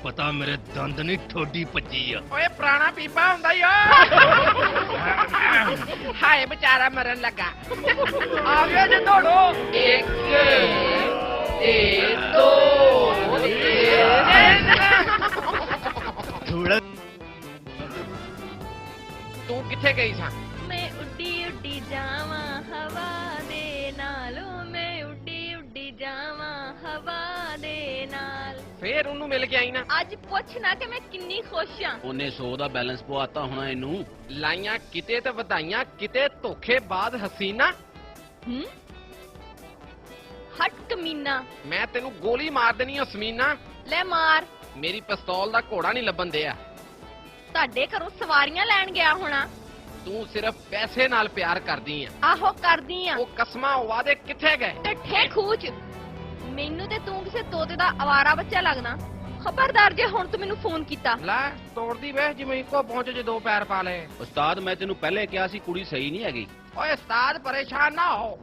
ਪਤਾ ਮੇਰੇ ਦੰਦ ਨਹੀਂ ਠੋਡੀ ਭੱਜੀ ਆ। ਓਏ ਪੁਰਾਣਾ ਪੀਪਾ ਹੁੰਦਾ ਈ ਓ ਹਾਏ ਵਿਚਾਰਾ ਮਰਨ ਲੱਗਾ। ਆ ਗਏ ਜੇ ਦੌੜੋ। 1 2 ਥੋੜਾ ਤੂੰ ਕਿੱਥੇ ਗਈ ਸਾਂ? ਮੈਂ ਉੱਡੀ ਉੱਡੀ ਜਾਵਾਂ ਹਵਾ ਦੇ ਨਾਲ, ਮੈਂ ਉੱਡੀ ਉੱਡੀ ਜਾਵਾਂ ਹਵਾ ਦੇ ਨਾਲ। ਫੇਰ ਉਹਨੂੰ ਮਿਲ ਕੇ ਆਈ ਨਾ। ਅੱਜ ਪੁੱਛ ਨਾ ਕਿ ਮੈਂ ਕਿੰਨੀ ਖੁਸ਼ ਆ। ਉਹਨੇ 100 ਦਾ ਬੈਲੈਂਸ ਪਵਾਤਾ ਹੋਣਾ ਇਹਨੂੰ। ਲਾਈਆਂ ਕਿਤੇ ਤੇ ਵਧਾਈਆਂ ਕਿਤੇ, ਧੋਖੇਬਾਜ਼ ਹਸੀਨਾ। ਹਟ ਕਮੀਨਾ, ਮੈਂ ਤੈਨੂੰ ਗੋਲੀ ਮਾਰ ਦੇਣੀ ਆ ਸਮੀਨਾ। ਲੈ ਮਾਰ। ਮੇਰੀ ਪਿਸਤੌਲ ਦਾ ਘੋੜਾ ਨਹੀਂ ਲੱਭਣ ਦਿਆ। ਤੁਹਾਡੇ ਘਰੋਂ ਸਵਾਰੀਆਂ ਲੈਣ ਗਿਆ ਹੋਣਾ। ਤੂੰ ਸਿਰਫ ਪੈਸੇ ਨਾਲ ਪਿਆਰ ਕਰਦੀ ਆ। ਆਹੋ ਕਰਦੀ ਆ। ਉਹ ਕਸਮਾਂ ਵਾਦੇ ਕਿੱਥੇ ਗਏ? ਟੱਠੇ ਖੂਚ। ਮੈਨੂੰ ਤੇ ਤੂੰ ਕਿਸੇ ਤੋਤੇ ਦਾ ਆਵਾਰਾ ਬੱਚਾ ਲੱਗਦਾ। ਖਬਰਦਾਰ ਜੇ ਹੁਣ ਤੂੰ ਮੈਨੂੰ ਫੋਨ ਕੀਤਾ। ਲੈ ਤੋੜਦੀ ਵੇ ਜਿਵੇਂ ਇੱਕੋ ਪਹੁੰਚ ਜੇ 2 ਪੈਰ ਪਾ ਲਏ। ਉਸਤਾਦ ਮੈਂ ਤੈਨੂੰ ਪਹਿਲੇ ਕਿਹਾ ਸੀ ਕੁੜੀ ਸਹੀ ਨਹੀਂ ਹੈਗੀ। ਓਏ ਉਸਤਾਦ ਪਰੇਸ਼ਾਨ ਨਾ ਹੋ,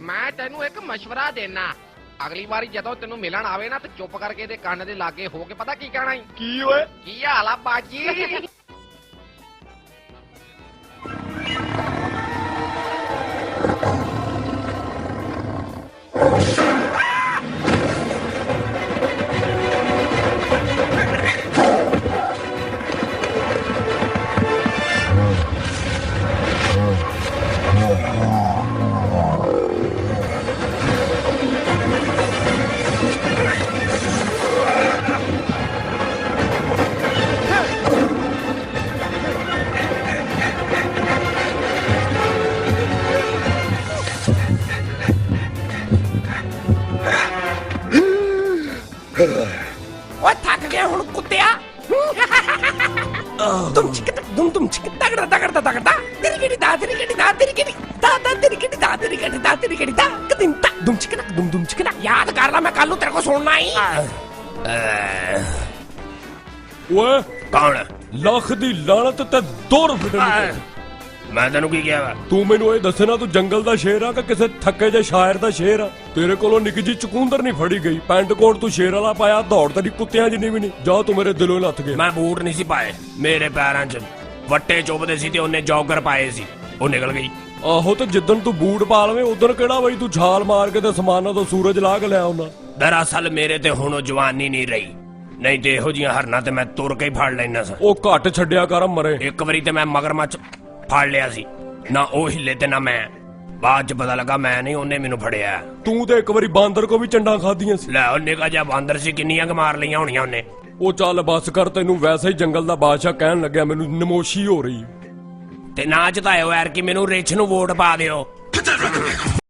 ਮੈਂ ਤੈਨੂੰ ਇੱਕ ਮਸ਼ਵਰਾ ਦੇਣਾ। ਅਗਲੀ ਵਾਰੀ ਜਦੋਂ ਤੈਨੂੰ ਮਿਲਣ ਆਵੇ ਨਾ ਤੇ ਚੁੱਪ ਕਰਕੇ ਇਹਦੇ ਕੰਨ ਦੇ ਲਾਗੇ ਹੋ ਕੇ ਪਤਾ ਕੀ ਕਹਿਣਾ ਈ? ਕੀ ਓਏ? ਕੀ ਹਾਲ ਆ ਬਾਜੀ? ਓਏ ਥੱਕ ਗਿਆ ਹੁਣ ਕੁੱਤਿਆ। ਤੁਮ ਚਿਕਟ ਤੁਮ ਚਿਕਟ ਤਗੜਾ ਤਗੜਾ ਤਗੜਾ ਤੇਰੀ ਕਿਹੜੀ ਦਾ ਤੇਰੀ ਕਿਹੜੀ ਦਾ ਤੇਰੀ ਕਿਹੜੀ ਦਾ ਤੇਰੀ ਕਿਹੜੀ ਦਾ ਤੇਰੀ ਕਿਹੜੀ ਦਾ ਤੇਰੀ ਕਿਹੜੀ ਦਾ ਕਦਿੰ ਤਾ ਤੁਮ ਚਿਕਟ ਯਾਦ ਕਰ ਲੈ, ਮੈਂ ਕੱਲ ਨੂੰ ਤੇਰੇ ਕੋ ਸੁਣਨਾ ਹੀ। ਓਏ ਕੌਣ? ਲੱਖ ਦੀ ਲਾਨਤ ਤੇ 2 ਰੁਪਏ। ਮੈਂ ਤੈਨੂੰ ਕੀ ਕਿਹਾ ਵਾ? ਤੂੰ ਮੈਨੂੰ ਇਹ ਦੱਸਣਾ ਤੂੰ ਜੰਗਲ ਦਾ ਸ਼ੇਰ ਆ ਕਿ ਕਿਸੇ ਥੱਕੇ ਜਿਹੇ ਸ਼ਾਇਰ ਦਾ ਸ਼ੇਰ ਆ? ਤੇਰੇ ਕੋਲੋਂ ਨਿੱਕੀ ਜੀ ਚਕੁੰਦਰ ਨਹੀਂ ਫੜੀ ਗਈ। ਪੈਂਟ ਕੋਟ ਤੂੰ ਸ਼ੇਰ ਵਾਲਾ ਪਾਇਆ, ਦੌੜ ਤੇਰੀ ਕੁੱਤਿਆਂ ਜਿੰਨੀ ਵੀ ਨਹੀਂ। ਜਾ ਤੂੰ ਮੇਰੇ ਦਿਲੋਂ ਲੱਥ ਗਿਆ। ਮੈਂ ਬੂਟ ਨਹੀਂ ਸੀ ਪਾਏ, ਮੇਰੇ ਪੈਰਾਂ 'ਚ ਵੱਟੇ ਚੁੱਭਦੇ ਸੀ ਤੇ ਉਹਨੇ ਜੌਗਰ ਪਾਏ ਸੀ, ਉਹ ਨਿਕਲ ਗਈ। ਆਹੋ ਤੇ ਜਿੱਦਣ ਤੂੰ ਬੂਟ ਪਾ ਲਵੇਂ ਉਦੋਂ ਕਿਹੜਾ ਬਈ ਤੂੰ ਛਾਲ ਮਾਰ ਕੇ ਤੇ ਸਮਾਨਾਂ ਤੋਂ ਸੂਰਜ ਲਾ ਕੇ ਲਿਆ ਆਉਣਾ। ਦਰਅਸਲ ਮੇਰੇ ਤੇ ਹੁਣ ਉਹ ਜਵਾਨੀ ਨਹੀਂ ਰਹੀ, ਨਹੀਂ ਤੇ ਇਹੋ ਜੀਆਂ ਹਰਨਾਂ ਤੇ ਮੈਂ ਤੁਰ ਕੇ ਹੀ ਫੜ ਲੈਣਾ ਸਾਂ। ਉਹ ਘੱਟ ਛੱਡਿਆ ਕਰ ਮਰੇ। ਇੱਕ ਵਾਰੀ ਤੇ ਮੈਂ ਮਗਰਮੱਛ ਫੜ ਲਿਆ ਸੀ, ਨਾ ਉਹ ਹਿੱਲੇ ਤੇ ਨਾ ਮੈਂ। ਬਾਅਦ 'ਚ ਪਤਾ ਲੱਗਾ ਮੈਂ ਨਹੀਂ, ਉਹਨੇ ਮੈਨੂੰ ਫੜਿਆ। ਤੂੰ ਤੇ ਇੱਕ ਵਾਰੀ ਬਾਂਦਰ ਕੋ ਵੀ ਚੰਡਾਂ ਖਾਧੀਆਂ ਸੀ। ਲੈ ਉਹ ਨਿੱਕਾ ਜਿਹਾ ਬਾਂਦਰ ਸੀ, ਕਿੰਨੀਆਂ ਕੁ ਮਾਰ ਲਈਆਂ ਹੋਣੀਆਂ ਉਹਨੇ। ਉਹ ਚੱਲ ਬੱਸ ਕਰ, ਤੈਨੂੰ ਵੈਸੇ ਹੀ ਜੰਗਲ ਦਾ ਬਾਦਸ਼ਾਹ ਕਹਿਣ ਲੱਗਿਆ, ਮੈਨੂੰ ਨਮੋਸ਼ੀ ਹੋ ਰਹੀ। ਤੇ ਨਾ ਜਿਤਾਇਓ ਯਾਰ ਕਿ ਮੈਨੂੰ ਰਿਛ ਨੂੰ ਵੋਟ ਪਾ ਦਿਓ।